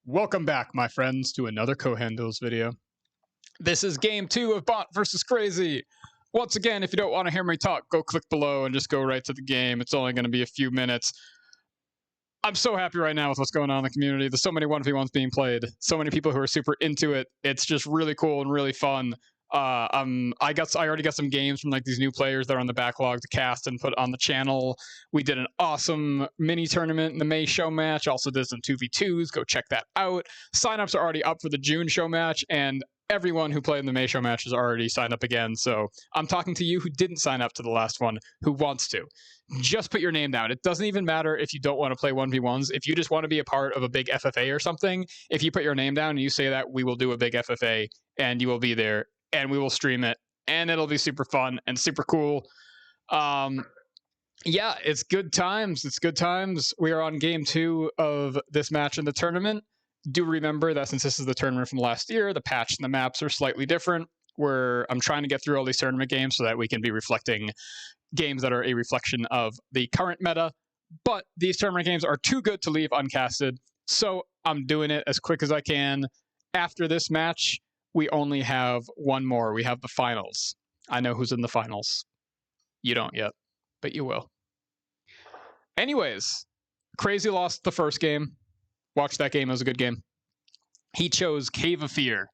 Welcome back, my friends, to another Kohan Duels video. This is game 2 of BoNT versus Crazy. Once again, if you don't want to hear me talk, go click below and just go right to the game. It's only going to be a few minutes. I'm so happy right now with what's going on in the community. There's so many 1v1s being played. So many people who are super into it. It's just really cool and really fun. I already got some games from like these new players that are on the backlog to cast and put on the channel. We did an awesome mini tournament in the May Showmatch. Also did some 2v2s. Go check that out. Signups are already up for the June Showmatch, and everyone who played in the May Showmatch has already signed up again. So I'm talking to you who didn't sign up to the last one, who wants to. Just put your name down. It doesn't even matter if you don't want to play 1v1s. If you just want to be a part of a big FFA or something, if you put your name down and you say that, we will do a big FFA and you will be there and we will stream it and it'll be super fun and super cool. Yeah, it's good times. It's good times. We are on game 2 of this match in the tournament. Do remember that since this is the tournament from last year, the patch and the maps are slightly different. I'm trying to get through all these tournament games so that we can be reflecting games that are a reflection of the current meta, but these tournament games are too good to leave uncasted, so I'm doing it as quick as I can. After this match, we only have one more. We have the finals. I know who's in the finals. You don't yet, but you will. Anyways, Crazy lost the first game. Watch that game. It was a good game. He chose Cave of Fear,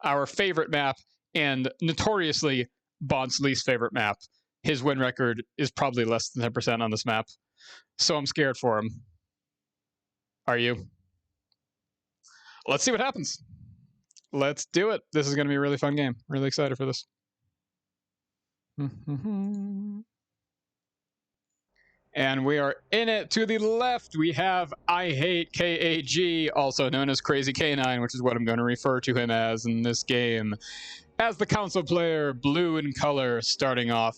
our favorite map, and notoriously BoNT's least favorite map. His win record is probably less than 10% on this map, so I'm scared for him. Are you? Let's see what happens. Let's do it. This is going to be a really fun game. Really excited for this. And we are in it. To the left, we have I Hate KAG, also known as CrazyK9, which is what I'm going to refer to him as in this game. As the console player, blue in color, starting off.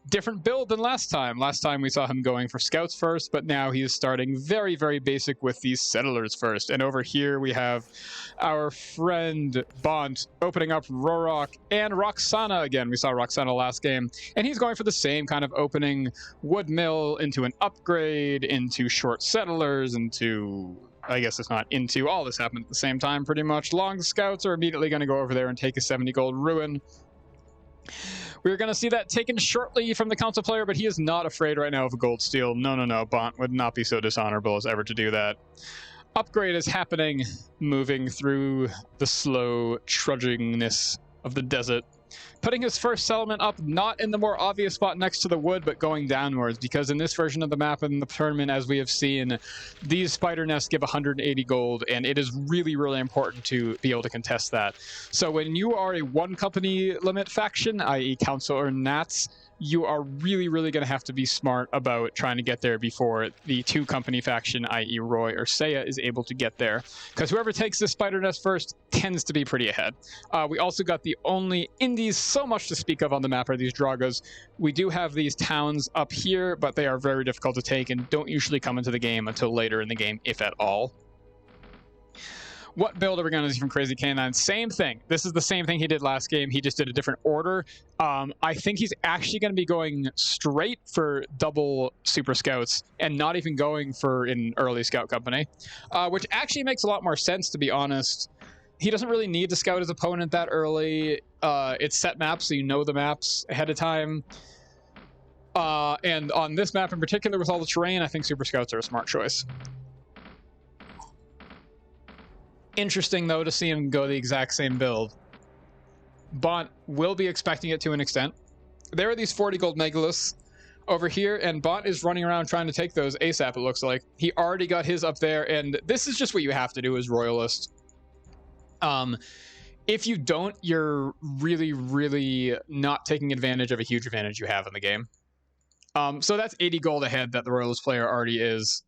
Different build than last time. Last time we saw him going for scouts first, but now he is starting very, very basic with these settlers first. And over here we have our friend BoNT opening up Rorok and Roxana again. We saw Roxana last game, and he's going for the same kind of opening. Wood mill into an upgrade, into short settlers, into... I guess it's not into. All this happened at the same time, pretty much. Long scouts are immediately going to go over there and take a 70 gold ruin. We're going to see that taken shortly from the council player, but he is not afraid right now of a gold steal. No. BoNT would not be so dishonorable as ever to do that. Upgrade is happening, moving through the slow trudgingness of the desert. Putting his first settlement up, not in the more obvious spot next to the wood, but going downwards, because in this version of the map in the tournament, as we have seen, these spider nests give 180 gold, and it is really, really important to be able to contest that. So when you are a one company limit faction, i.e. Council or Nats, you are really, really going to have to be smart about trying to get there before the two company faction, i.e. Roy or Seiya, is able to get there. Because whoever takes this spider nest first tends to be pretty ahead. We also got the only indies so much to speak of on the map are these Dragas. We do have these towns up here, but they are very difficult to take and don't usually come into the game until later in the game, if at all. What build are we going to see from CrazyK9? Same thing. This is the same thing he did last game. He just did a different order. I think he's actually going to be going straight for double Super Scouts and not even going for an early Scout Company, which actually makes a lot more sense, to be honest. He doesn't really need to scout his opponent that early. It's set maps, so you know the maps ahead of time. And on this map in particular, with all the terrain, I think Super Scouts are a smart choice. Interesting, though, to see him go the exact same build. BoNT will be expecting it to an extent. There are these 40 gold megaliths over here, and BoNT is running around trying to take those ASAP, it looks like. He already got his up there, and this is just what you have to do as Royalist. If you don't, you're really, really not taking advantage of a huge advantage you have in the game. So that's 80 gold ahead that the Royalist player already is.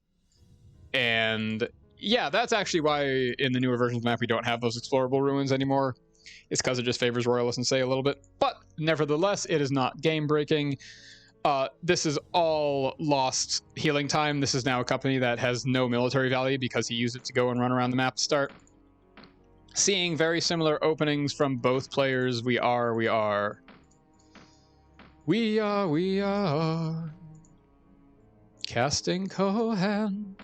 And... yeah, that's actually why in the newer versions of the map we don't have those explorable ruins anymore. It's because it just favors Royalists and Seiya a little bit. But nevertheless, it is not game-breaking. This is all lost healing time. This is now a company that has no military value because he used it to go and run around the map to start. Seeing very similar openings from both players. We are casting Kohan.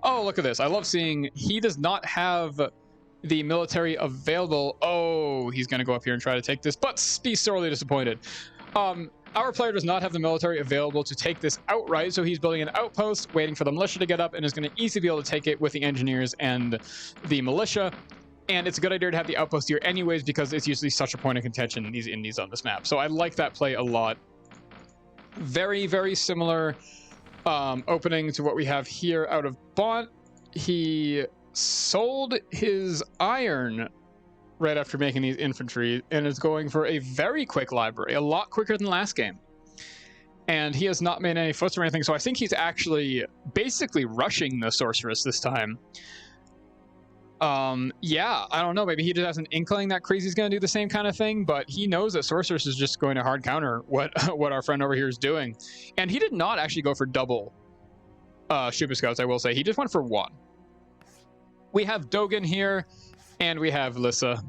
Oh, look at this. I love seeing he does not have the military available. Oh, he's going to go up here and try to take this, but be sorely disappointed. Our player does not have the military available to take this outright, so he's building an outpost, waiting for the militia to get up, and is going to easily be able to take it with the engineers and the militia. And it's a good idea to have the outpost here anyways, because it's usually such a point of contention in these indies on this map. So I like that play a lot. Very, very similar opening to what we have here out of BoNT. He sold his iron right after making these infantry and is going for a very quick library, a lot quicker than last game. And he has not made any foots or anything, so I think he's actually basically rushing the Sorceress this time. Yeah, I don't know, maybe he just has an inkling that CrazyK's going to do the same kind of thing, but he knows that Sorceress is just going to hard counter what our friend over here is doing. And he did not actually go for double Super Scouts, I will say. He just went for one. We have Dogan here, and we have Lissa.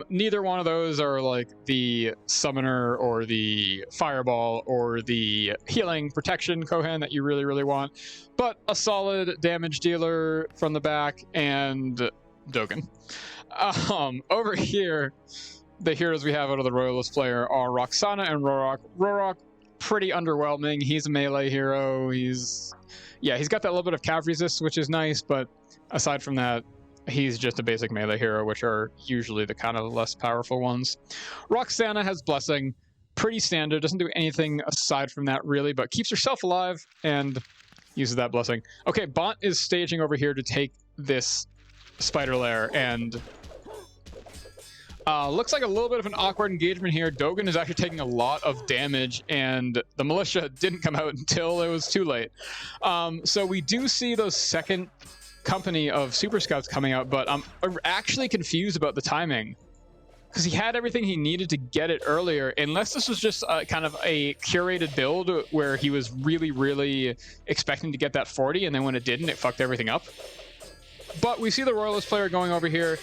Neither one of those are like the summoner or the fireball or the healing protection Kohan that you really, really want, but a solid damage dealer from the back and Dogan. Over here, the heroes we have out of the Royalist player are Roxana and Rorok. Rorok, pretty underwhelming. He's a melee hero. He's got that little bit of cav resist, which is nice, but aside from that, he's just a basic melee hero, which are usually the kind of less powerful ones. Roxana has Blessing, pretty standard, doesn't do anything aside from that really, but keeps herself alive and uses that Blessing. Okay, BoNT is staging over here to take this spider lair, and looks like a little bit of an awkward engagement here. Dogan is actually taking a lot of damage, and the militia didn't come out until it was too late. So we do see those second company of Super Scouts coming out, but I'm actually confused about the timing, because he had everything he needed to get it earlier, unless this was just kind of a curated build where he was really, really expecting to get that 40, and then when it didn't, it fucked everything up. But we see the Royalist player going over here,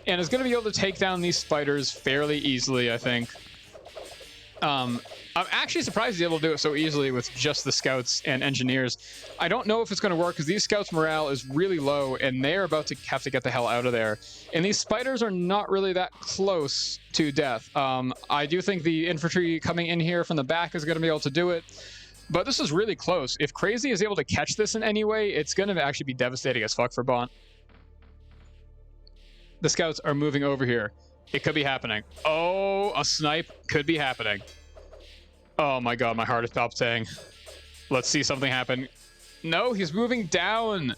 and is going to be able to take down these spiders fairly easily, I think. I'm actually surprised he's able to do it so easily with just the scouts and engineers. I don't know if it's going to work, because these scouts' morale is really low, and they're about to have to get the hell out of there. And these spiders are not really that close to death. I do think the infantry coming in here from the back is going to be able to do it, but this is really close. If CrazyK is able to catch this in any way, it's going to actually be devastating as fuck for BoNT. The scouts are moving over here. It could be happening. Oh, a snipe could be happening. Oh my god, my heart is palpitating. Let's see something happen. No, he's moving down.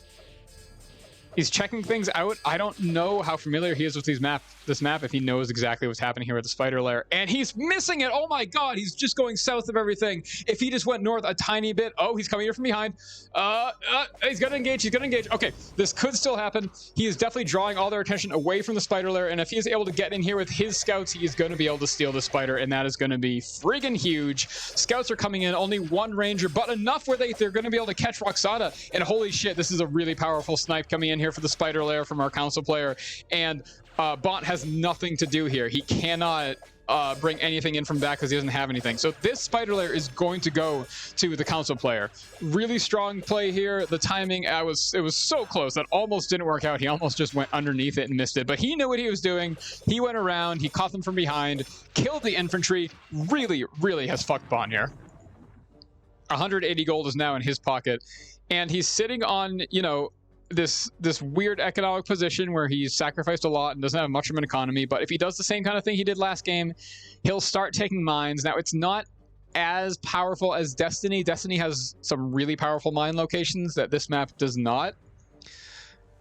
He's checking things out. I don't know how familiar he is with this map, if he knows exactly what's happening here with the spider lair. And he's missing it. Oh my god, he's just going south of everything. If he just went north a tiny bit. Oh, he's coming here from behind. He's gonna engage. He's gonna engage. Okay, this could still happen. He is definitely drawing all their attention away from the spider lair. And if he is able to get in here with his scouts, he is gonna be able to steal the spider. And that is gonna be friggin' huge. Scouts are coming in, only one ranger, but enough where they're gonna be able to catch Roxana. And holy shit, this is a really powerful snipe coming in here for the spider lair from our council player, and BoNT has nothing to do here. He cannot bring anything in from back because he doesn't have anything. So this spider lair is going to go to the council player. Really strong play here. The timing, it was so close that almost didn't work out. He almost just went underneath it and missed it, but he knew what he was doing. He went around, he caught them from behind, killed the infantry. Really, really has fucked BoNT here. 180 gold is now in his pocket, and he's sitting on, you know, this weird economic position where he's sacrificed a lot and doesn't have much of an economy. But if he does the same kind of thing he did last game, he'll start taking mines. Now, it's not as powerful as Destiny. Destiny has some really powerful mine locations that this map does not.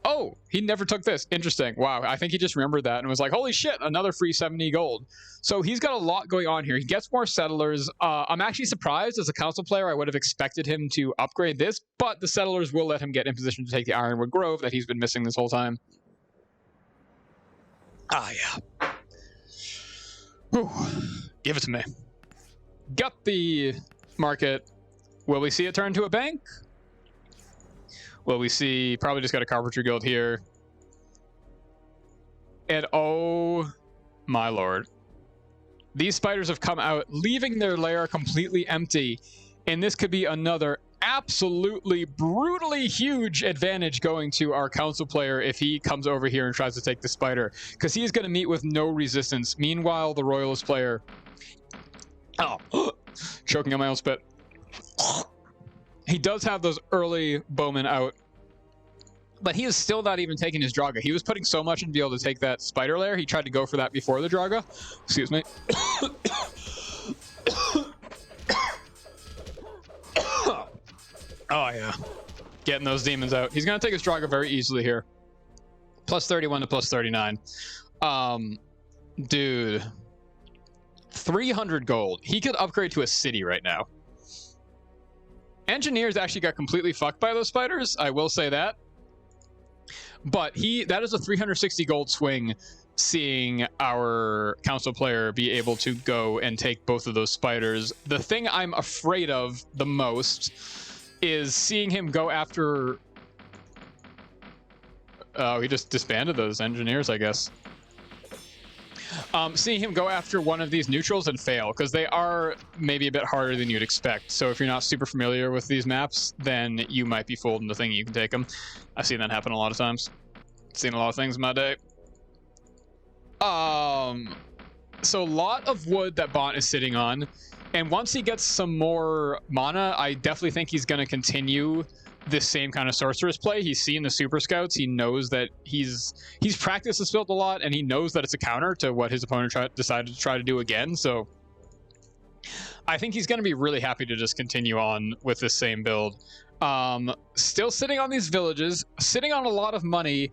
Oh, he never took this. Interesting. Wow, I think he just remembered that and was like, holy shit, another free 70 gold. So he's got a lot going on here. He gets more settlers. I'm actually surprised as a council player. I would have expected him to upgrade this, but the settlers will let him get in position to take the Ironwood Grove that he's been missing this whole time. Ah, yeah. Whew. Give it to me. Got the market. Will we see it turn to a bank? Well, we see probably just got a carpentry guild here. And oh my lord. These spiders have come out, leaving their lair completely empty. And this could be another absolutely brutally huge advantage going to our council player if he comes over here and tries to take the spider, because he's going to meet with no resistance. Meanwhile, the Royalist player... Oh, choking on my own spit. He does have those early bowmen out, but he is still not even taking his Draga. He was putting so much in to be able to take that spider lair. He tried to go for that before the Draga. Excuse me. Oh, yeah. Getting those demons out. He's going to take his Draga very easily here. Plus 31 to plus 39. Dude. 300 gold. He could upgrade to a city right now. Engineers actually got completely fucked by those spiders. I will say that. But that is a 360 gold swing, seeing our council player be able to go and take both of those spiders. The thing I'm afraid of the most is seeing him go after... Oh, he just disbanded those engineers, I guess. Seeing him go after one of these neutrals and fail, because they are maybe a bit harder than you'd expect. So if you're not super familiar with these maps, then you might be fooled into thinking you can take them. I've seen that happen a lot of times. Seen a lot of things in my day. So a lot of wood that BoNT is sitting on, and once he gets some more mana, I definitely think he's going to continue this same kind of sorceress play. He's seen the super scouts. He knows that he's practiced this build a lot, and he knows that it's a counter to what his opponent decided to try to do again. So I think he's going to be really happy to just continue on with this same build. Still sitting on these villages, sitting on a lot of money.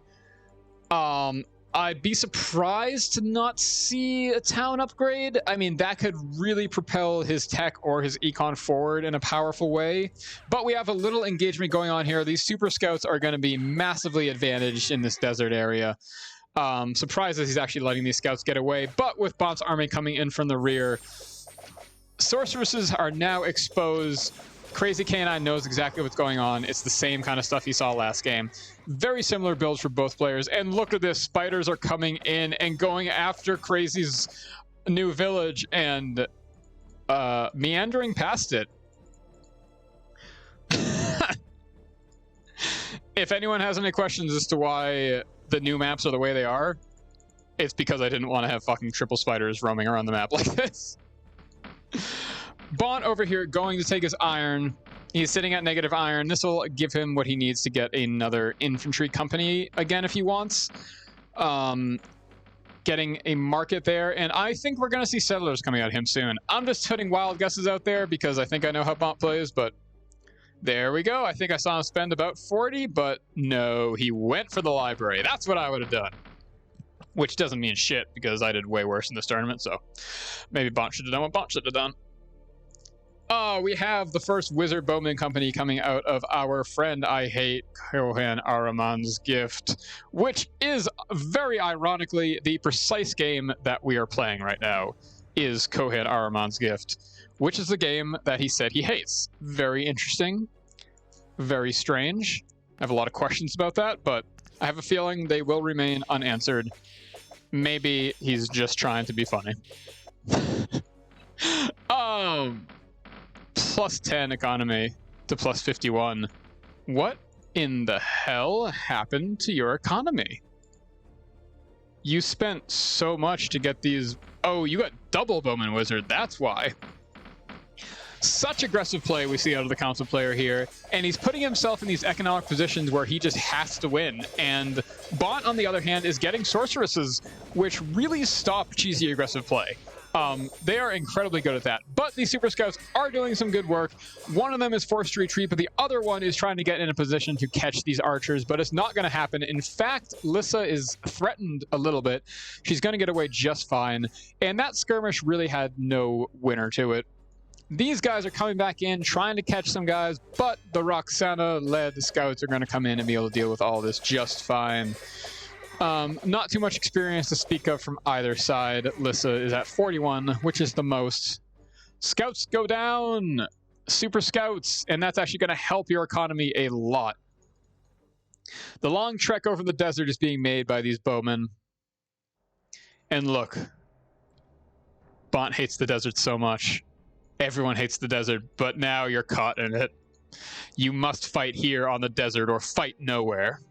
I'd be surprised to not see a town upgrade. I mean, that could really propel his tech or his econ forward in a powerful way. But we have a little engagement going on here. These super scouts are going to be massively advantaged in this desert area. Surprised that he's actually letting these scouts get away. But with BoNT's army coming in from the rear, sorceresses are now exposed. CrazyK9 knows exactly what's going on. It's the same kind of stuff he saw last game. Very similar builds for both players. And look at this. Spiders are coming in and going after Crazy's new village and meandering past it. If anyone has any questions as to why the new maps are the way they are, it's because I didn't want to have fucking triple spiders roaming around the map like this. BoNT over here going to take his iron. He's sitting at negative iron. This will give him what he needs to get another infantry company again if he wants. Getting a market there. And I think we're going to see settlers coming at him soon. I'm just putting wild guesses out there because I think I know how BoNT plays, but there we go. I think I saw him spend about 40, but no, he went for the library. That's what I would have done. Which doesn't mean shit because I did way worse in this tournament, so maybe BoNT should have done what BoNT should have done. Oh, we have the first Wizard Bowman Company coming out of our friend I hate, Kohan Ahriman's gift, which is, very ironically, the precise game that we are playing right now is Kohan Ahriman's gift, which is the game that he said he hates. Very interesting. Very strange. I have a lot of questions about that, but I have a feeling they will remain unanswered. Maybe he's just trying to be funny. Plus 10 economy to plus 51. What in the hell happened to your economy? You spent so much to get these... Oh, you got double Bowman Wizard. That's why. Such aggressive play we see out of the council player here, and he's putting himself in these economic positions where he just has to win. And BoNT, on the other hand, is getting sorceresses, which really stop cheesy aggressive play. They are incredibly good at that. But these super scouts are doing some good work. One of them is forced to retreat, but the other one is trying to get in a position to catch these archers, but it's not going to happen. In fact, Lissa is threatened a little bit. She's going to get away just fine, and that skirmish really had no winner to it. These guys are coming back in, trying to catch some guys, but the Roxana-led scouts are going to come in and be able to deal with all this just fine. Not too much experience to speak of from either side. Lissa is at 41, which is the most. Scouts go down! Super scouts! And that's actually going to help your economy a lot. The long trek over the desert is being made by these bowmen. And look. BoNT hates the desert so much. Everyone hates the desert, but now you're caught in it. You must fight here on the desert or fight nowhere.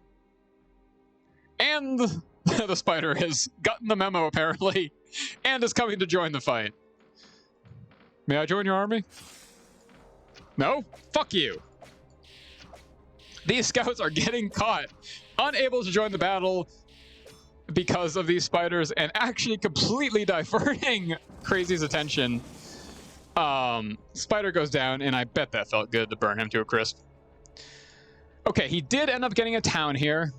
And the spider has gotten the memo, apparently, and is coming to join the fight. May I join your army? No? Fuck you. These scouts are getting caught, unable to join the battle because of these spiders, and actually completely diverting Crazy's attention. Spider goes down, and I bet that felt good to burn him to a crisp. Okay, he did end up getting a town here,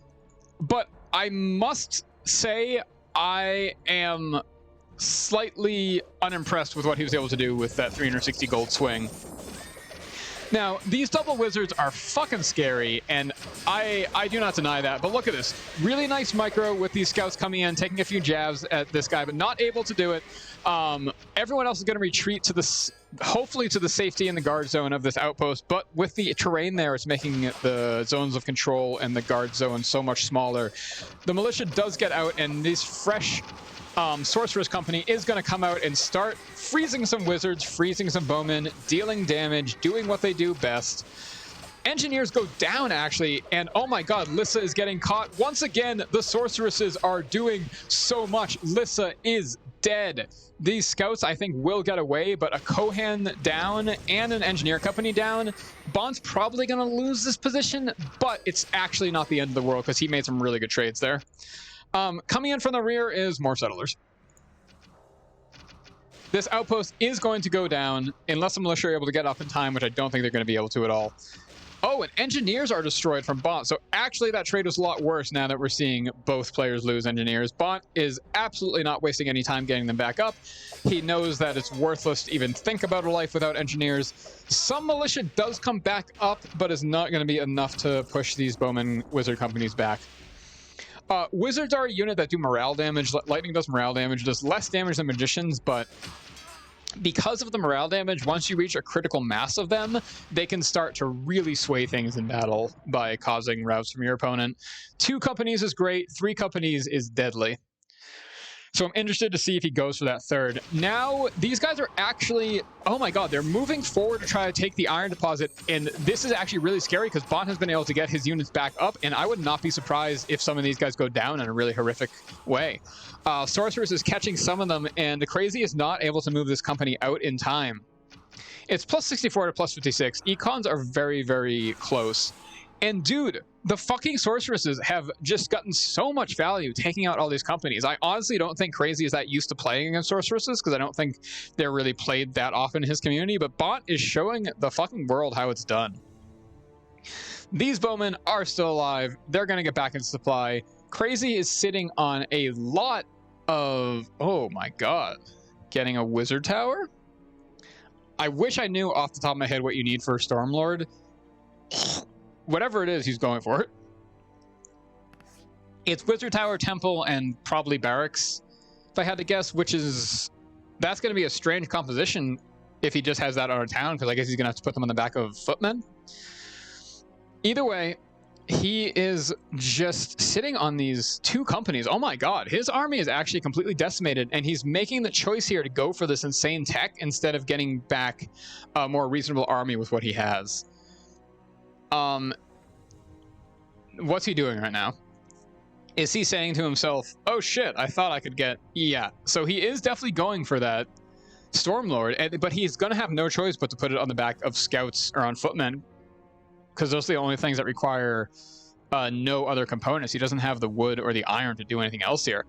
but I must say I am slightly unimpressed with what he was able to do with that 360 gold swing. Now, these double wizards are fucking scary, and I do not deny that, but look at this. Really nice micro with these scouts coming in, taking a few jabs at this guy, but not able to do it. Everyone else is going to retreat to this, hopefully to the safety in the guard zone of this outpost, but with the terrain there, it's making the zones of control and the guard zone so much smaller. The militia does get out, and these fresh Sorceress Company is going to come out and start freezing some wizards, freezing some bowmen, dealing damage, doing what they do best. Engineers go down, actually, and oh my god, Lissa is getting caught. Once again, the Sorceresses are doing so much. Lissa is dead. These scouts, I think, will get away, but a Kohan down and an Engineer Company down. BoNT's probably going to lose this position, but it's actually not the end of the world because he made some really good trades there. Coming in from the rear is more settlers. This outpost is going to go down unless the militia are able to get up in time, which I don't think they're going to be able to at all. Oh, and engineers are destroyed from BoNT. So actually that trade was a lot worse now that we're seeing both players lose engineers. BoNT is absolutely not wasting any time getting them back up. He knows that it's worthless to even think about a life without engineers. Some militia does come back up, but is not going to be enough to push these bowman wizard companies back. Wizards are a unit that do morale damage. Lightning does morale damage, does less damage than magicians, but because of the morale damage, once you reach a critical mass of them, they can start to really sway things in battle by causing routes from your opponent. 2 companies is great, 3 companies is deadly. So I'm interested to see if he goes for that third. Now, these guys are actually, oh my god, they're moving forward to try to take the iron deposit, and this is actually really scary because BoNT has been able to get his units back up, and I would not be surprised if some of these guys go down in a really horrific way. Sorceress is catching some of them, and the Crazy is not able to move this company out in time. It's plus 64 to plus 56. Econs are very, very close. And dude, the fucking Sorceresses have just gotten so much value taking out all these companies. I honestly don't think Crazy is that used to playing against Sorceresses because I don't think they're really played that often in his community, but BoNT is showing the fucking world how it's done. These bowmen are still alive. They're going to get back into supply. Crazy is sitting on a lot of, oh my god, getting a wizard tower? I wish I knew off the top of my head what you need for a Stormlord. Whatever it is, he's going for it. It's Wizard Tower, Temple, and probably Barracks, if I had to guess, which is... That's going to be a strange composition if he just has that on a town, because I guess he's going to have to put them on the back of footmen. Either way, he is just sitting on these 2 companies. Oh my god, his army is actually completely decimated, and he's making the choice here to go for this insane tech instead of getting back a more reasonable army with what he has. What's he doing right now? Is he saying to himself, oh shit, I thought I could get... Yeah, so he is definitely going for that Stormlord, but he's going to have no choice but to put it on the back of scouts or on footmen, because those are the only things that require no other components. He doesn't have the wood or the iron to do anything else here.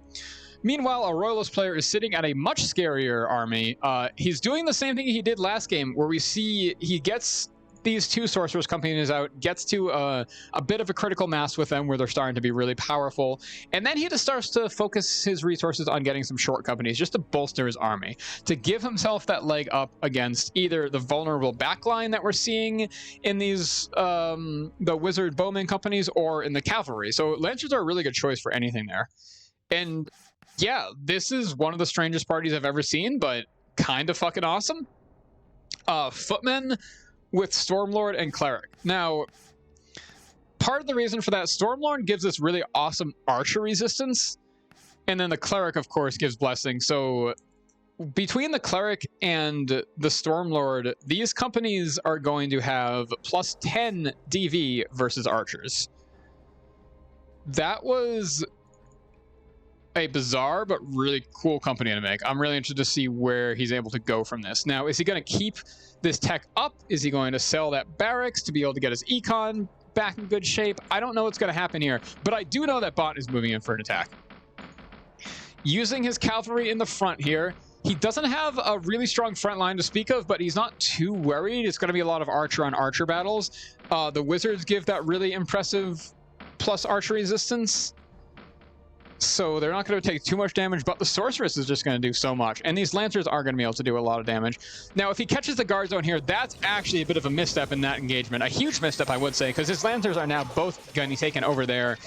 Meanwhile, a Royalist player is sitting at a much scarier army. He's doing the same thing he did last game, where we see he gets these 2 Sorceress companies out, gets to a bit of a critical mass with them where they're starting to be really powerful, and then he just starts to focus his resources on getting some short companies just to bolster his army, to give himself that leg up against either the vulnerable backline that we're seeing in these the wizard bowman companies or in the cavalry. So Lancers are a really good choice for anything there. And yeah, this is one of the strangest parties I've ever seen, but kind of fucking awesome. Footmen with Stormlord and Cleric. Now, part of the reason for that, Stormlord gives us really awesome archer resistance, and then the Cleric, of course, gives Blessing. So between the Cleric and the Stormlord, these companies are going to have plus 10 DV versus archers. That was a bizarre but really cool company to make. I'm really interested to see where he's able to go from this. Now, is he going to keep this tech up? Is he going to sell that barracks to be able to get his econ back in good shape? I don't know what's going to happen here, but I do know that BoNT is moving in for an attack. Using his cavalry in the front here. He doesn't have a really strong front line to speak of, but he's not too worried. It's going to be a lot of archer on archer battles. The wizards give that really impressive plus archer resistance, so they're not going to take too much damage, but the sorceress is just going to do so much, and these lancers are going to be able to do a lot of damage. Now, if he catches the guard zone here, that's actually a bit of a misstep in that engagement. A huge misstep, I would say, because his lancers are now both going to be taken over there,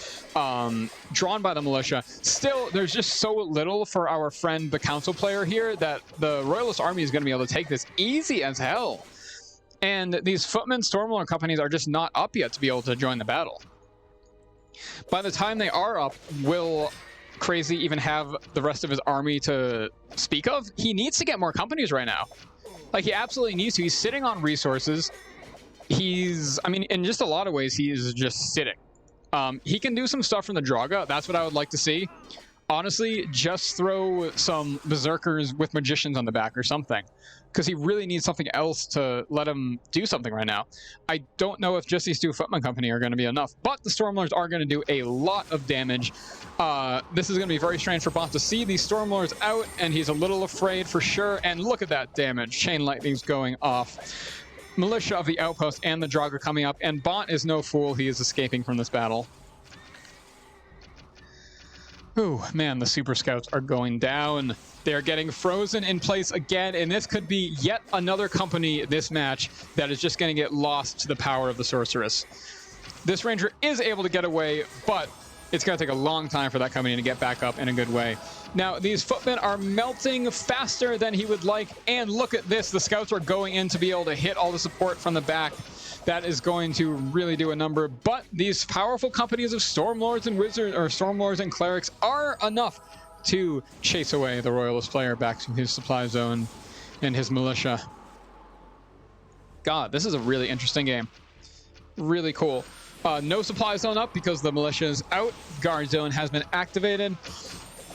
drawn by the militia. Still, there's just so little for our friend, the council player here, that the Royalist army is going to be able to take this easy as hell. And these Footmen, Stormlord companies are just not up yet to be able to join the battle. By the time they are up, will Crazy even have the rest of his army to speak of? He needs to get more companies right now. Like, he absolutely needs to. He's sitting on resources. I mean, in just a lot of ways, he is just sitting. He can do some stuff from the Draga. That's what I would like to see. Honestly, just throw some Berserkers with Magicians on the back or something, because he really needs something else to let him do something right now. I don't know if just these two Footman Company are going to be enough, but the Stormlords are going to do a lot of damage. This is going to be very strange for BoNT to see these Stormlords out, and he's a little afraid for sure. And look at that damage. Chain Lightning's going off. Militia of the Outpost and the Draga coming up, and BoNT is no fool. He is escaping from this battle. Ooh, man, the Super Scouts are going down. They're getting frozen in place again, and this could be yet another company this match that is just going to get lost to the power of the Sorceress. This Ranger is able to get away, but it's going to take a long time for that company to get back up in a good way. Now, these Footmen are melting faster than he would like, and look at this. The Scouts are going in to be able to hit all the support from the back. That is going to really do a number, but these powerful companies of Stormlords and Wizards, or Stormlords and Clerics, are enough to chase away the Royalist player back to his supply zone and his militia. God, this is a really interesting game. Really cool. No supply zone up because the militia is out. Guard zone has been activated.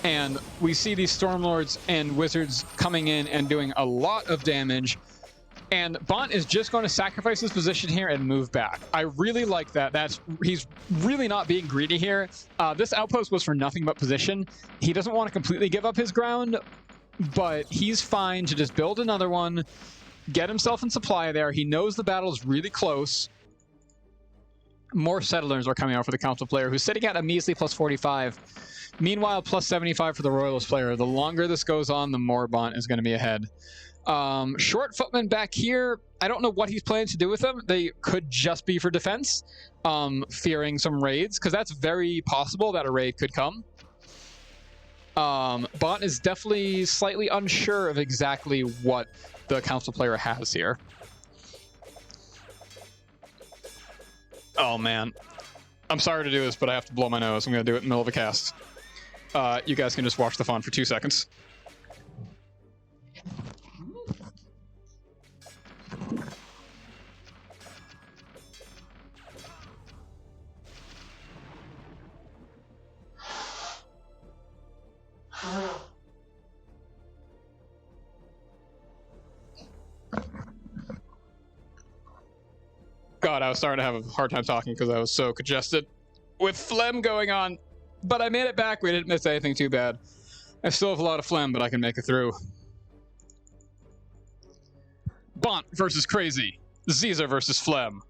And we see these Stormlords and Wizards coming in and doing a lot of damage. And BoNT is just going to sacrifice his position here and move back. I really like that. He's really not being greedy here. This outpost was for nothing but position. He doesn't want to completely give up his ground, but he's fine to just build another one, get himself in supply there. He knows the battle is really close. More settlers are coming out for the council player, who's sitting at a measly plus 45. Meanwhile, plus 75 for the Royalist player. The longer this goes on, the more BoNT is going to be ahead. Short Footman back here. I don't know what he's planning to do with them. They could just be for defense, fearing some raids, because that's very possible that a raid could come. BoNT is definitely slightly unsure of exactly what the council player has here. Oh, man. I'm sorry to do this, but I have to blow my nose. I'm going to do it in the middle of a cast. You guys can just watch the fun for 2 seconds. God, I was starting to have a hard time talking because I was so congested with phlegm going on. But I made it back. We didn't miss anything too bad. I still have a lot of phlegm, but I can make it through. BoNT versus Crazy. Zeza versus Phlegm.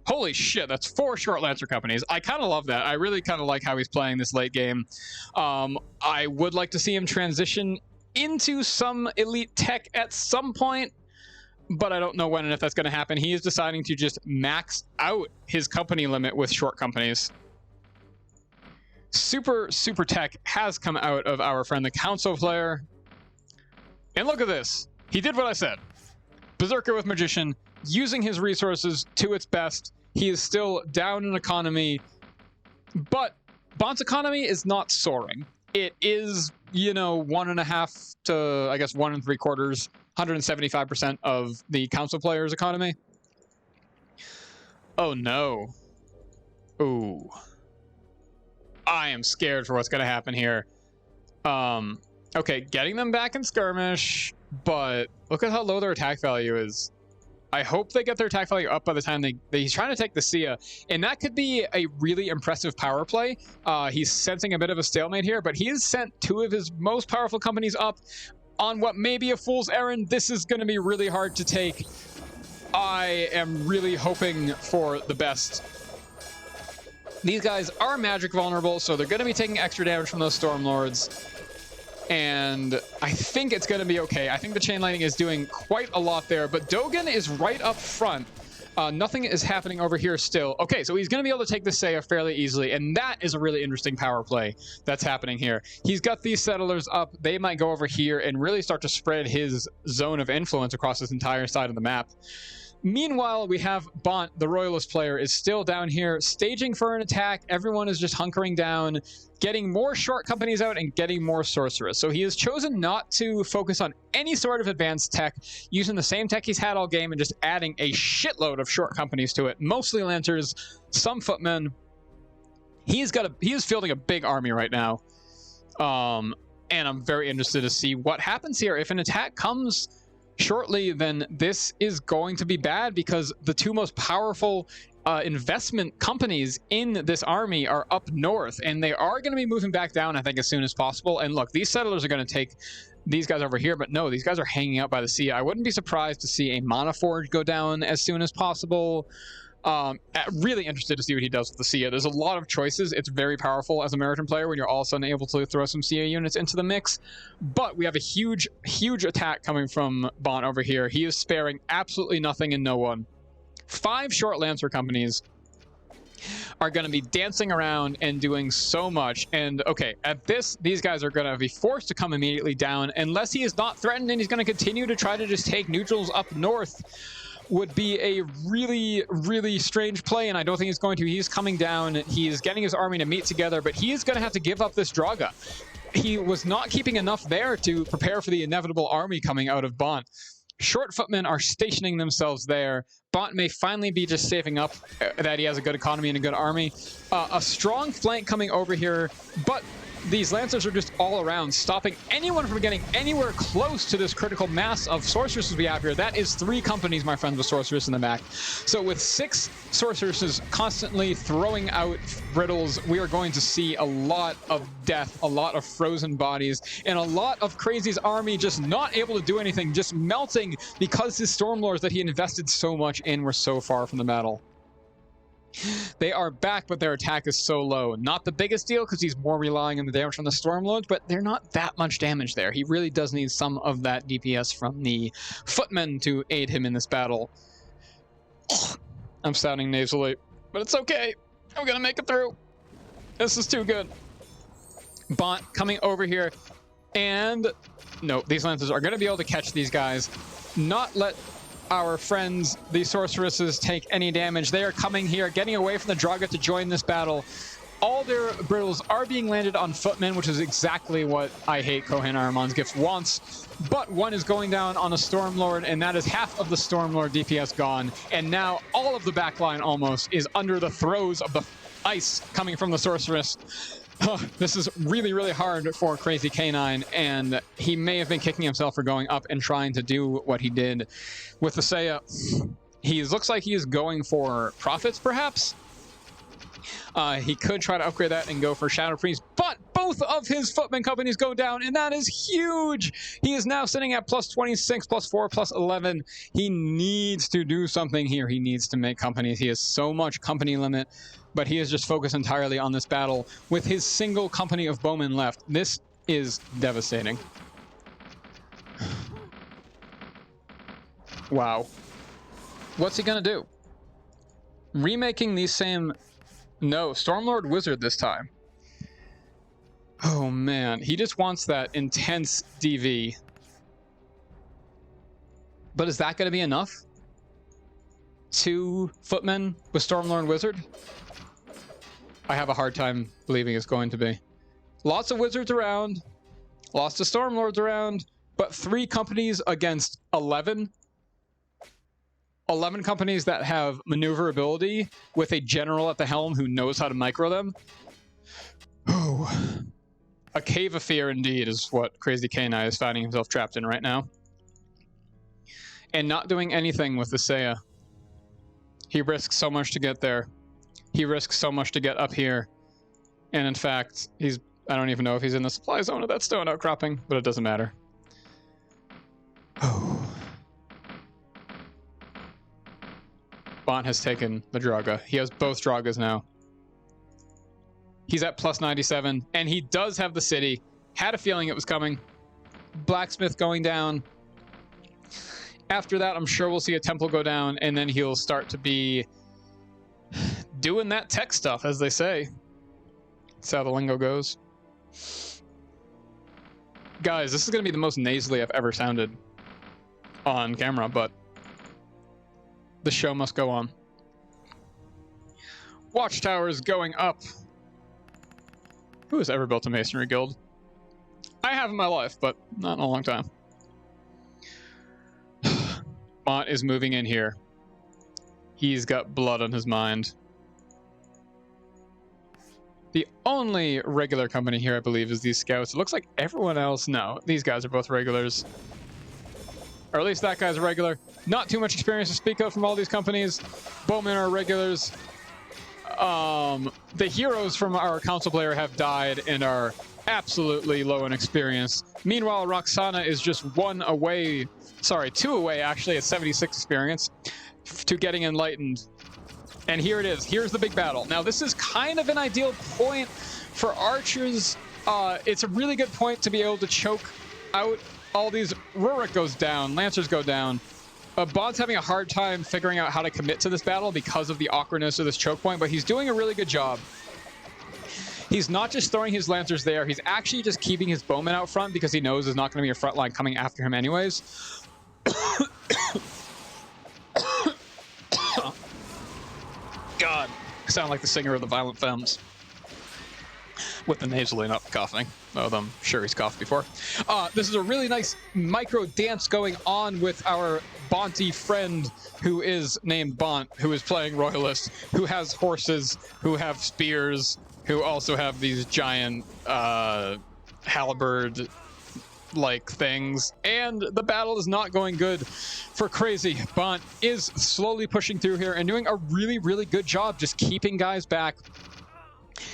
Holy shit, that's 4 short Lancer companies. I kind of love that. I really kind of like how he's playing this late game. I would like to see him transition into some elite tech at some point, but I don't know when and if that's going to happen. He is deciding to just max out his company limit with short companies. Super tech has come out of our friend the council player. And look at this. He did what I said. Berserker with Magician, using his resources to its best. He is still down in economy, but BoNT's economy is not soaring. It is you know, 1.5 to, I guess, 1 3/4, 175% of the council players' economy. Oh no. Ooh. I am scared for what's going to happen here. Okay, getting them back in skirmish, but look at how low their attack value is. I hope they get their attack value up by the time he's trying to take the Sia, and that could be a really impressive power play. He's sensing a bit of a stalemate here, but he has sent 2 of his most powerful companies up on what may be a fool's errand. This is going to be really hard to take. I am really hoping for the best. These guys are magic vulnerable, so they're going to be taking extra damage from those Stormlords. And I think it's going to be okay. I think the chain lightning is doing quite a lot there, but Dogen is right up front. Nothing is happening over here still. Okay, so he's going to be able to take the Seiya fairly easily, and that is a really interesting power play that's happening here. He's got these settlers up. They might go over here and really start to spread his zone of influence across this entire side of the map. Meanwhile, we have BoNT, the Royalist player, is still down here staging for an attack. Everyone is just hunkering down, getting more short companies out and getting more sorcerers. So he has chosen not to focus on any sort of advanced tech, using the same tech he's had all game and just adding a shitload of short companies to it. Mostly Lancers, some footmen. He is fielding a big army right now. And I'm very interested to see what happens here. If an attack comes shortly, then this is going to be bad, because the 2 most powerful investment companies in this army are up north, and they are going to be moving back down, I think, as soon as possible. And look, these settlers are going to take these guys over here, but no, these guys are hanging out by the sea. I wouldn't be surprised to see a Mana Forge go down as soon as possible. Really interested to see what he does with the Sia. There's a lot of choices. It's very powerful as a American player when you're all of a sudden able to throw some Sia units into the mix. But we have a huge attack coming from BoNT over here. He is sparing absolutely nothing and no one. 5 short Lancer companies are going to be dancing around and doing so much. And okay, at this, these guys are going to be forced to come immediately down unless he is not threatened, and he's going to continue to try to just take neutrals up north. Would be a really strange play, and I don't think he's going to. He's coming down. He's getting his army to meet together, but he is going to have to give up this Draga. He was not keeping enough there to prepare for the inevitable army coming out of BoNT. Short footmen are stationing themselves there. BoNT may finally be just saving up that he has a good economy and a good army. A strong flank coming over here, but these Lancers are just all around, stopping anyone from getting anywhere close to this critical mass of Sorceresses we have here. That is 3 companies, my friends, with Sorceress in the back. So with 6 Sorceresses constantly throwing out riddles, we are going to see a lot of death, a lot of frozen bodies, and a lot of Crazy's army just not able to do anything, just melting because his Stormlords that he invested so much in were so far from the battle. They are back, but their attack is so low. Not the biggest deal, because he's more relying on the damage from the Stormlords, but they're not that much damage there. He really does need some of that DPS from the footmen to aid him in this battle. I'm sounding nasally, but it's okay. I'm gonna make it through. This is too good. BoNT coming over here, and no, these Lancers are gonna be able to catch these guys, not let our friends, the Sorceresses, take any damage. They are coming here, getting away from the Draga to join this battle. All their brittles are being landed on footmen, which is exactly what I hate Kohan Ahriman's gift wants. But one is going down on a Stormlord, and that is half of the Stormlord DPS gone. And now all of the backline almost is under the throes of the ice coming from the Sorceress. This is really hard for CrazyK9, and he may have been kicking himself for going up and trying to do what he did with the Seiya. He looks like he is going for profits, perhaps. He could try to upgrade that and go for Shadow Priest, but both of his footman companies go down, and that is huge. He is now sitting at plus 26, plus 4, plus 11. He needs to do something here. He needs to make companies. He has so much company limit, but he is just focused entirely on this battle with his single company of bowmen left. This is devastating. Wow. What's he gonna do? Remaking these same... No, Stormlord Wizard this time. Oh man, he just wants that intense DV. But is that gonna be enough? 2 footmen with Stormlord Wizard? I have a hard time believing it's going to be. Lots of wizards around. Lost to Stormlords around, but 3 companies against 11. 11 companies that have maneuverability with a general at the helm who knows how to micro them. Ooh. A cave of fear indeed is what CrazyK9 is finding himself trapped in right now. And not doing anything with the Seiya. He risks so much to get there. He risks so much to get up here. And in fact, I don't even know if he's in the supply zone of that stone outcropping, but it doesn't matter. Oh. BoNT has taken the Draga. He has both Dragas now. He's at plus 97, and he does have the city. Had a feeling it was coming. Blacksmith going down. After that, I'm sure we'll see a temple go down, and then he'll start to be doing that tech stuff, as they say. That's how the lingo goes. Guys, this is going to be the most nasally I've ever sounded on camera, but the show must go on. Watchtowers going up. Who has ever built a masonry guild? I have in my life, but not in a long time. BoNT is moving in here. He's got blood on his mind. The only regular company here, I believe, is these scouts. It looks like everyone else... No, these guys are both regulars. Or at least that guy's a regular. Not too much experience to speak of from all these companies. Bowmen are regulars. The heroes from our council player have died and are absolutely low in experience. Meanwhile, Roxana is just 2 away actually at 76 experience to getting enlightened. And here it is. Here's the big battle. Now, this is kind of an ideal point for archers. It's a really good point to be able to choke out all these. Rurik goes down. Lancers go down. BoNT's having a hard time figuring out how to commit to this battle because of the awkwardness of this choke point, but he's doing a really good job. He's not just throwing his Lancers there, he's actually just keeping his bowmen out front because he knows there's not going to be a front line coming after him anyways. God, I sound like the singer of the Violent Femmes. With the nasally not coughing. Although I'm sure he's coughed before. This is a really nice micro dance going on with our BoNT friend who is named BoNT, who is playing Royalist, who has horses, who have spears, who also have these giant halberd-like things. And the battle is not going good for Crazy. BoNT is slowly pushing through here and doing a really, really good job just keeping guys back.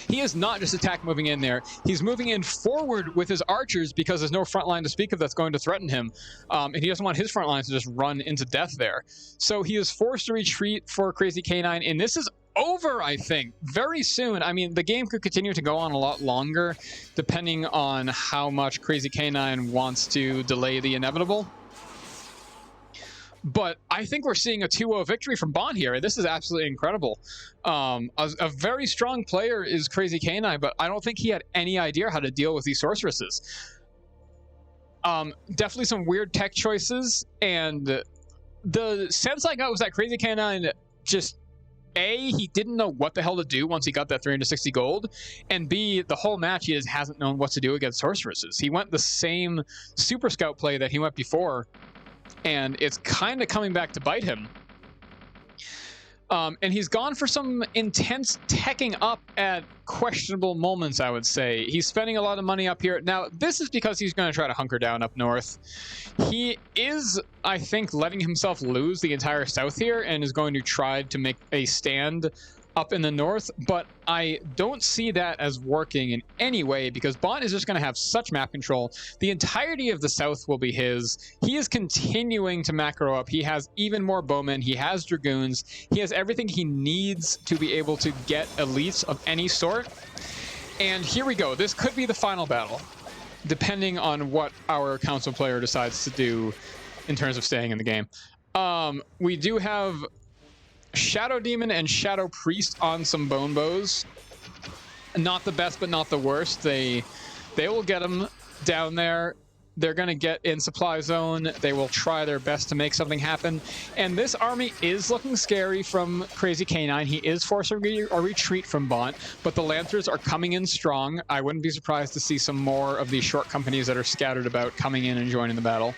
He is not just attack moving in there. He's moving in forward with his archers because there's no front line to speak of that's going to threaten him. And he doesn't want his front lines to just run into death there. So he is forced to retreat for CrazyK9. And this is over, I think, very soon. I mean, the game could continue to go on a lot longer, depending on how much CrazyK9 wants to delay the inevitable. But I think we're seeing a 2-0 victory from BoNT here. This is absolutely incredible. A very strong player is CrazyK9, but I don't think he had any idea how to deal with these sorceresses. Definitely some weird tech choices, and the sense I got was that CrazyK9 just, A, he didn't know what the hell to do once he got that 360 gold, and B, the whole match he just hasn't known what to do against sorceresses. He went the same Super Scout play that he went before, and it's kind of coming back to bite him. And he's gone for some intense teching up at questionable moments, I would say. He's spending a lot of money up here. Now, this is because he's going to try to hunker down up north. He is, I think, letting himself lose the entire south here and is going to try to make a stand up in the north, but I don't see that as working in any way because BoNT is just going to have such map control. The entirety of the south will be his. He is continuing to macro up. He has even more bowmen. He has dragoons. He has everything he needs to be able to get elites of any sort. And here we go. This could be the final battle, depending on what our council player decides to do in terms of staying in the game. We do have Shadow Demon and Shadow Priest on some bone bows. Not the best, but not the worst. They will get him down there. They're going to get in supply zone. They will try their best to make something happen. And this army is looking scary from CrazyK9. He is forcing a retreat from BoNT, but the Lancers are coming in strong. I wouldn't be surprised to see some more of these short companies that are scattered about coming in and joining the battle.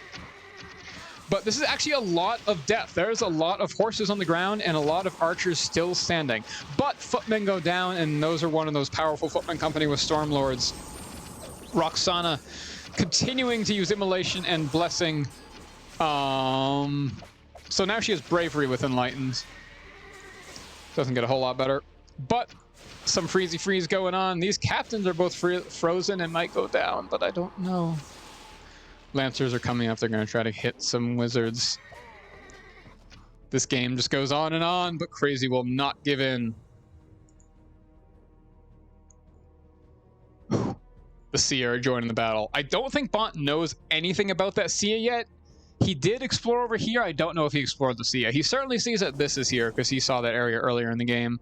But this is actually a lot of depth. There's a lot of horses on the ground and a lot of archers still standing. But footmen go down, and those are one of those powerful footmen company with Stormlords. Roxana continuing to use Immolation and Blessing. So now she has Bravery with Enlightened. Doesn't get a whole lot better. But some freeze going on. These captains are both frozen and might go down, but I don't know. Lancers are coming up. They're going to try to hit some wizards. This game just goes on, but Crazy will not give in. The Seer joining the battle. I don't think BoNT knows anything about that Sia yet. He did explore over here. I don't know if he explored the Sia. He certainly sees that this is here because he saw that area earlier in the game.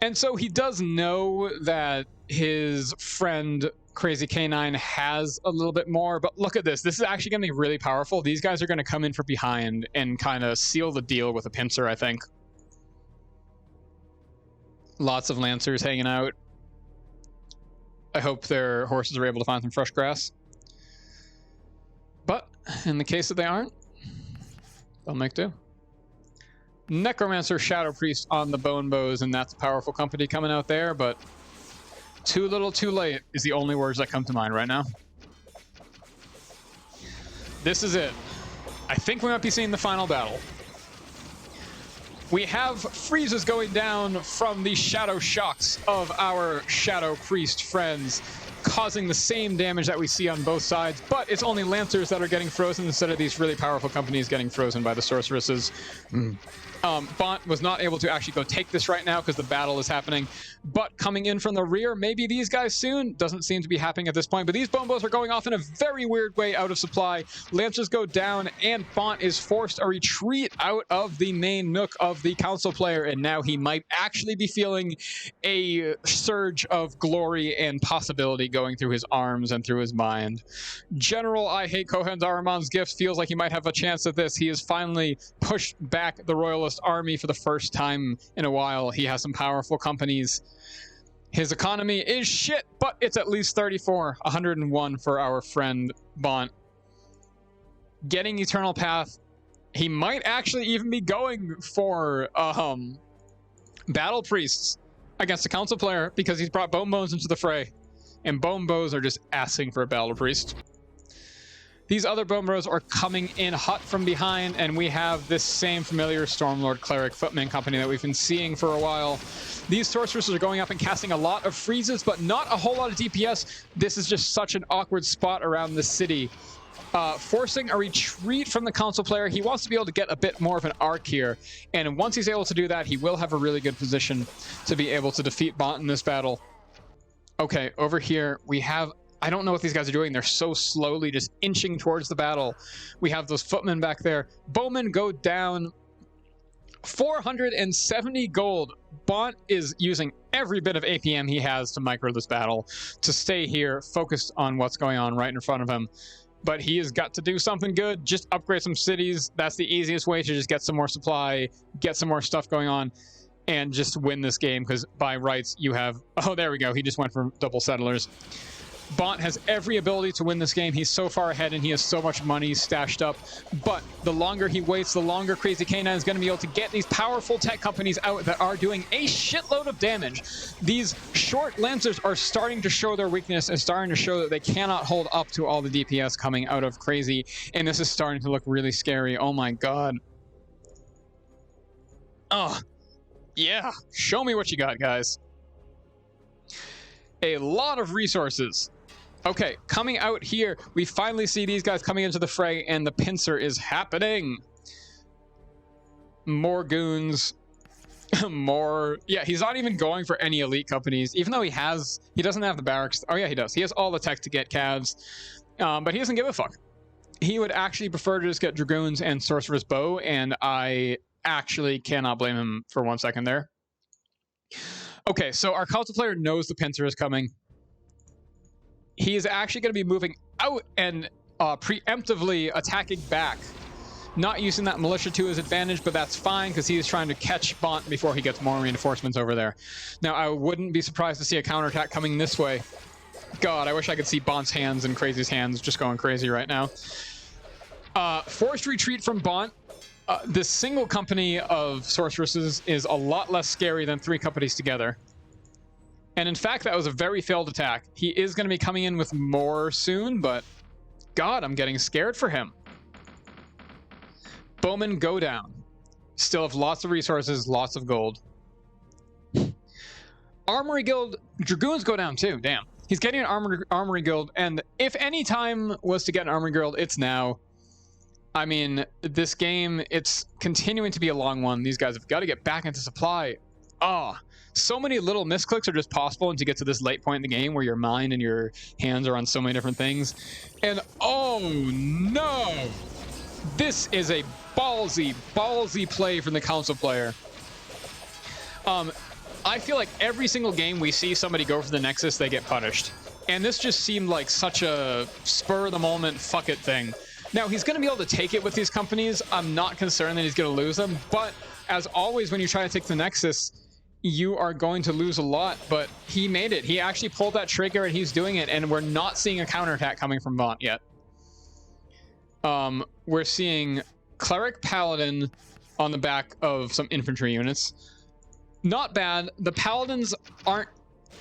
And so he does know that his friend CrazyK9 has a little bit more, but look at this. This is actually going to be really powerful. These guys are going to come in from behind and kind of seal the deal with a pincer, I think. Lots of Lancers hanging out. I hope their horses are able to find some fresh grass. But in the case that they aren't, they'll make do. Necromancer Shadow Priest on the Bone Bows, and that's a powerful company coming out there, but too little too late is the only words that come to mind right now. This is it. I think we might be seeing the final battle. We have freezes going down from the Shadow Shocks of our Shadow Priest friends, causing the same damage that we see on both sides, but it's only Lancers that are getting frozen instead of these really powerful companies getting frozen by the Sorceresses. BoNT was not able to actually go take this right now because the battle is happening, but coming in from the rear, maybe these guys soon, doesn't seem to be happening at this point, but these bone bows are going off in a very weird way out of supply. Lancers go down, and BoNT is forced a retreat out of the main nook of the council player, and now he might actually be feeling a surge of glory and possibility going through his arms and through his mind. General I Hate Kohan Ahriman's gift feels like he might have a chance at this. He has finally pushed back the Royalist army for the first time in a while. He has some powerful companies. His economy is shit, but it's at least 34, 101 for our friend BoNT. Getting Eternal Path. He might actually even be going for Battle Priests against a council player because he's brought Bone Bones into the fray. And Bone Bows are just asking for a Battle Priest. These other Bone Bows are coming in hot from behind, and we have this same familiar Stormlord Cleric Footman company that we've been seeing for a while. These Sorceresses are going up and casting a lot of freezes, but not a whole lot of DPS. This is just such an awkward spot around the city. Forcing a retreat from the council player. He wants to be able to get a bit more of an arc here, and once he's able to do that, he will have a really good position to be able to defeat BoNT in this battle. Okay, over here we have, I don't know what these guys are doing. They're so slowly just inching towards the battle. We have those footmen back there. Bowmen go down. 470 gold. BoNT is using every bit of APM he has to micro this battle, to stay here, focused on what's going on right in front of him. But he has got to do something good. Just upgrade some cities. That's the easiest way to just get some more supply, get some more stuff going on, and just win this game, because by rights you have... Oh, there we go. He just went for double settlers. BoNT has every ability to win this game. He's so far ahead, and he has so much money stashed up. But the longer he waits, the longer CrazyK9 is going to be able to get these powerful tech companies out that are doing a shitload of damage. These short Lancers are starting to show their weakness and starting to show that they cannot hold up to all the DPS coming out of Crazy. And this is starting to look really scary. Oh my god. Oh, yeah. Show me what you got, guys. A lot of resources. Okay, coming out here, we finally see these guys coming into the fray, and the pincer is happening. More goons. More... Yeah, he's not even going for any elite companies, even though he doesn't have the barracks. Oh yeah, he does. He has all the tech to get calves, but he doesn't give a fuck. He would actually prefer to just get Dragoons and Sorcerer's Bow, and I actually cannot blame him for 1 second there. Okay, so our council player knows the pincer is coming. he is actually going to be moving out and preemptively attacking back. Not using that militia to his advantage, but that's fine because he is trying to catch BoNT before he gets more reinforcements over there. Now, I wouldn't be surprised to see a counterattack coming this way. God, I wish I could see BoNT's hands and Crazy's hands just going crazy right now. Forced retreat from BoNT. This single company of Sorceresses is a lot less scary than 3 companies together. And in fact, that was a very failed attack. He is going to be coming in with more soon, but God, I'm getting scared for him. Bowmen go down. Still have lots of resources, lots of gold. Armory Guild, Dragoons go down too, damn. He's getting an Armory Guild, and if any time was to get an Armory Guild, it's now. I mean, this game, it's continuing to be a long one. These guys have got to get back into supply. So many little misclicks are just possible and to get to this late point in the game where your mind and your hands are on so many different things. And oh no! This is a ballsy play from the council player. I feel like every single game we see somebody go for the Nexus, they get punished. And this just seemed like such a spur-of-the-moment fuck-it thing. Now, he's going to be able to take it with these companies. I'm not concerned that he's going to lose them. But as always, when you try to take the Nexus, you are going to lose a lot. But he made it. He actually pulled that trigger, and he's doing it. And we're not seeing a counterattack coming from BoNT yet. We're seeing Cleric Paladin on the back of some infantry units. Not bad. The Paladins are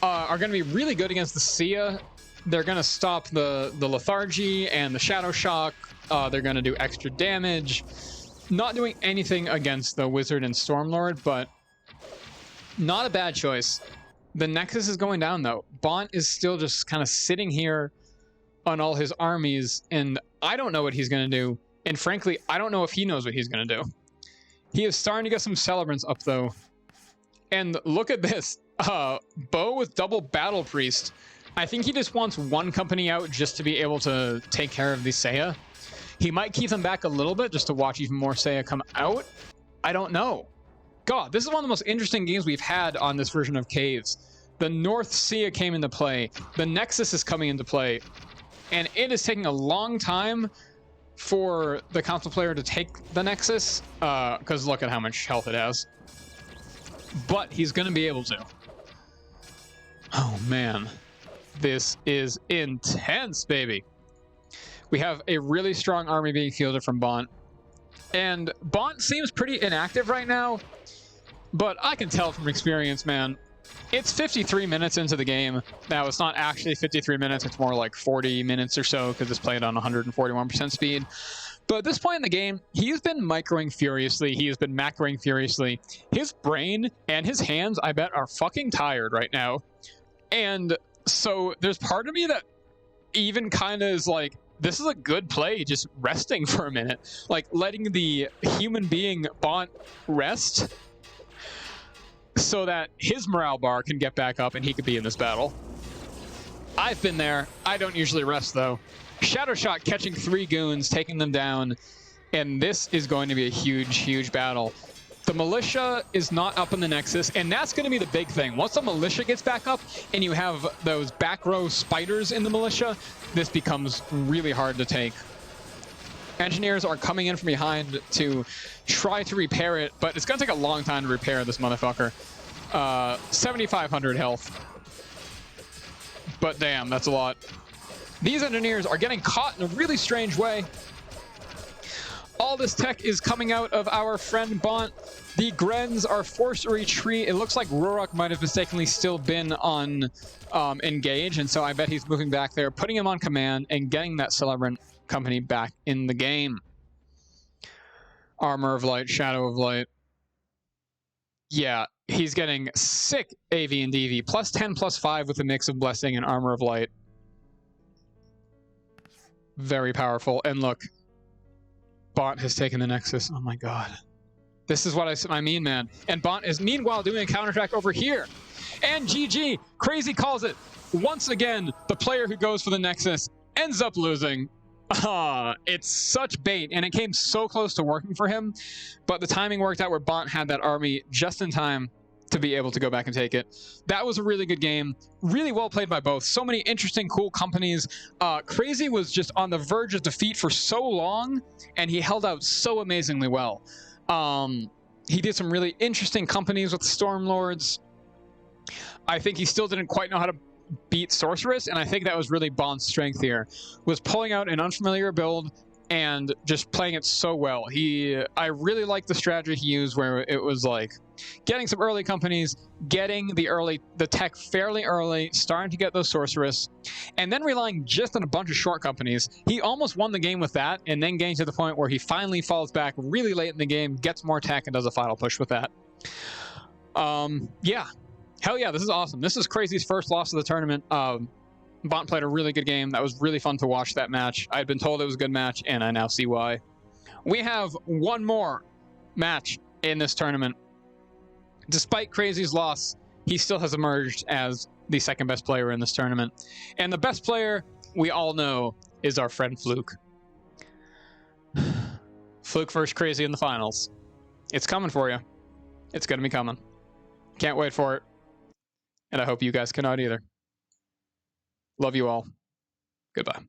going to be really good against the Sia. They're going to stop the Lethargy and the Shadow Shock. They're going to do extra damage. Not doing anything against the Wizard and Stormlord, but not a bad choice. The Nexus is going down, though. BoNT is still just kind of sitting here on all his armies, and I don't know what he's going to do. And frankly, I don't know if he knows what he's going to do. He is starting to get some Celebrants up, though. And look at this. Bo with double Battle Priest. I think he just wants one company out just to be able to take care of the Seiya. He might keep them back a little bit just to watch even more Seiya come out. I don't know. God, this is one of the most interesting games we've had on this version of Caves. The North Seiya came into play. The Nexus is coming into play. And it is taking a long time for the council player to take the Nexus. Because look at how much health it has. But he's going to be able to. Oh, man. This is intense, baby. We have a really strong army being fielded from BoNT. And BoNT seems pretty inactive right now. But I can tell from experience, man. It's 53 minutes into the game. Now, it's not actually 53 minutes. It's more like 40 minutes or so because it's played on 141% speed. But at this point in the game, he's been microing furiously. He has been macroing furiously. His brain and his hands, I bet, are fucking tired right now. And so there's part of me that even kind of is like, this is a good play, just resting for a minute. Like, letting the human being BoNT rest so that his morale bar can get back up and he could be in this battle. I've been there. I don't usually rest, though. Shadow Shot catching 3 goons, taking them down, and this is going to be a huge, huge battle. The militia is not up in the Nexus, and that's going to be the big thing. Once the militia gets back up and you have those back row spiders in the militia, this becomes really hard to take. Engineers are coming in from behind to try to repair it, but it's going to take a long time to repair this motherfucker. 7,500 health. But damn, that's a lot. These engineers are getting caught in a really strange way. All this tech is coming out of our friend BoNT. The Grens are forced to retreat. It looks like Rurik might have mistakenly still been on engage, and so I bet he's moving back there, putting him on command, and getting that Celebrant company back in the game. Armor of Light, Shadow of Light. Yeah, he's getting sick AV and DV. Plus 10, plus 5 with a mix of Blessing and Armor of Light. Very powerful. And look, BoNT has taken the Nexus. Oh my god. This is what I mean, man. And BoNT is meanwhile doing a counterattack over here. And GG, Crazy calls it. Once again, the player who goes for the Nexus ends up losing. It's such bait, and it came so close to working for him, but the timing worked out where BoNT had that army just in time to be able to go back and take it. That was a really good game. Really well played by both. So many interesting, cool companies. Crazy was just on the verge of defeat for so long, and he held out so amazingly well. He did some really interesting companies with Stormlords. I think he still didn't quite know how to beat Sorceress, and I think that was really BoNT's strength here, was pulling out an unfamiliar build and just playing it so well. I really liked the strategy he used, where it was like getting some early companies, getting the tech fairly early, starting to get those Sorceress, and then relying just on a bunch of short companies. He almost won the game with that, and then getting to the point where he finally falls back really late in the game, gets more tech, and does a final push with that. Yeah. Hell yeah, this is awesome. This is Crazy's first loss of the tournament. BoNT played a really good game. That was really fun to watch that match. I had been told it was a good match, and I now see why. We have one more match in this tournament. Despite Crazy's loss, he still has emerged as the second best player in this tournament. And the best player, we all know, is our friend Fluke. Fluke versus Crazy in the finals. It's coming for you. It's going to be coming. Can't wait for it. And I hope you guys cannot either. Love you all. Goodbye.